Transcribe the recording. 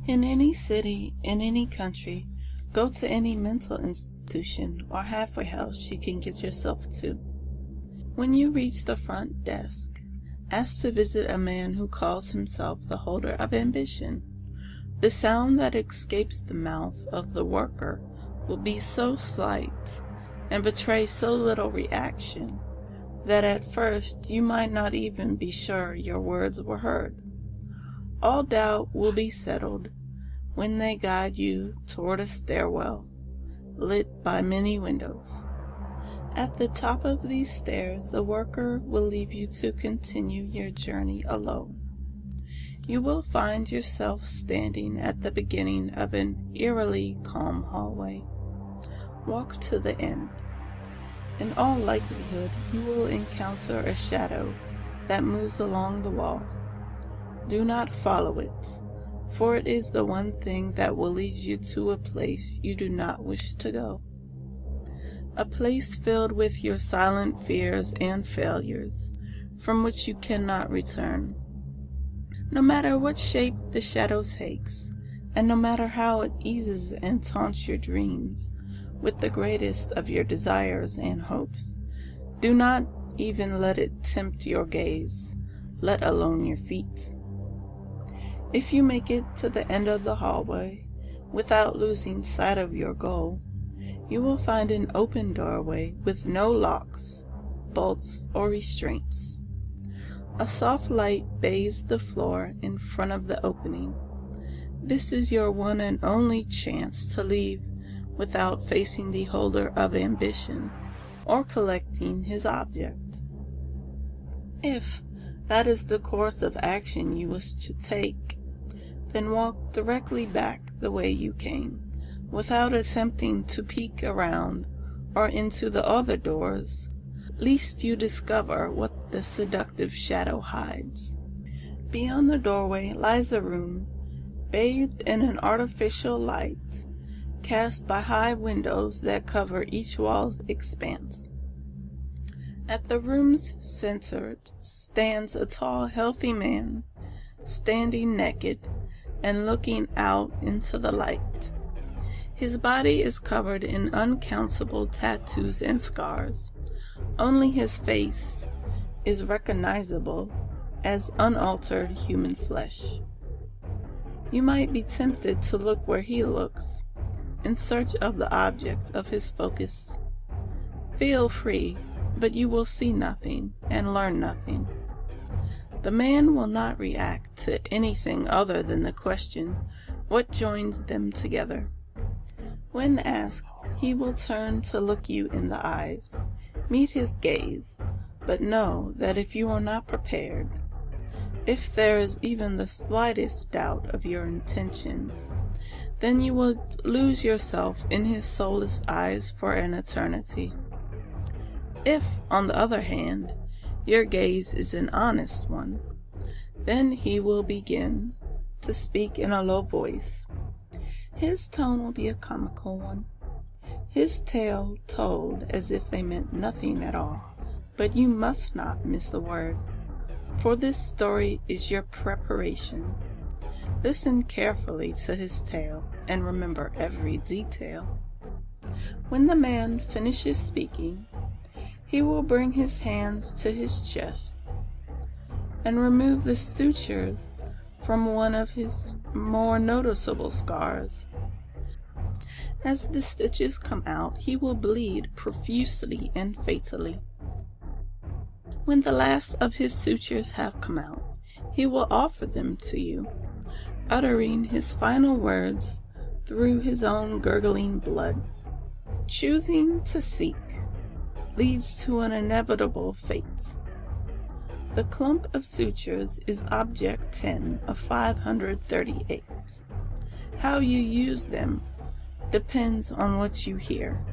In any city, in any country, go to any mental institution or halfway house you can get yourself to. When you reach the front desk, ask to visit a man who calls himself the holder of ambition. The sound that escapes the mouth of the worker will be so slight and betray so little reaction that at first you might not even be sure your words were heard. All doubt will be settled when they guide you toward a stairwell lit by many windows. At the top of these stairs, the worker will leave you to continue your journey alone. You will find yourself standing at the beginning of an eerily calm hallway. Walk to the end. In all likelihood, you will encounter a shadow that moves along the wall. Do not follow it, for it is the one thing that will lead you to a place you do not wish to go. A place filled with your silent fears and failures, from which you cannot return. No matter what shape the shadow takes, and no matter how it eases and taunts your dreams with the greatest of your desires and hopes, do not even let it tempt your gaze, let alone your feet. If you make it to the end of the hallway without losing sight of your goal, you will find an open doorway with no locks, bolts, or restraints. A soft light bathes the floor in front of the opening. This is your one and only chance to leave without facing the holder of ambition or collecting his object. If that is the course of action you wish to take, then walk directly back the way you came, without attempting to peek around or into the other doors, lest you discover what the seductive shadow hides. Beyond the doorway lies a room, bathed in an artificial light, cast by high windows that cover each wall's expanse. At the room's center stands a tall, healthy man, standing naked and looking out into the light. His body is covered in uncountable tattoos and scars. Only his face is recognizable as unaltered human flesh. You might be tempted to look where he looks, in search of the object of his focus. Feel free, but you will see nothing and learn nothing. The man will not react to anything other than the question, what joins them together? When asked, he will turn to look you in the eyes, meet his gaze, but know that if you are not prepared, if there is even the slightest doubt of your intentions, then you will lose yourself in his soulless eyes for an eternity. If, on the other hand, your gaze is an honest one, then he will begin to speak in a low voice. His tone will be a comical one, his tale told as if they meant nothing at all, but you must not miss a word, for this story is your preparation. Listen carefully to his tale and remember every detail. When the man finishes speaking, he will bring his hands to his chest and remove the sutures from one of his more noticeable scars. As the stitches come out, he will bleed profusely and fatally. When the last of his sutures have come out, he will offer them to you, uttering his final words through his own gurgling blood. Choosing to seek leads to an inevitable fate. The clump of sutures is object 10 of 538. How you use them depends on what you hear.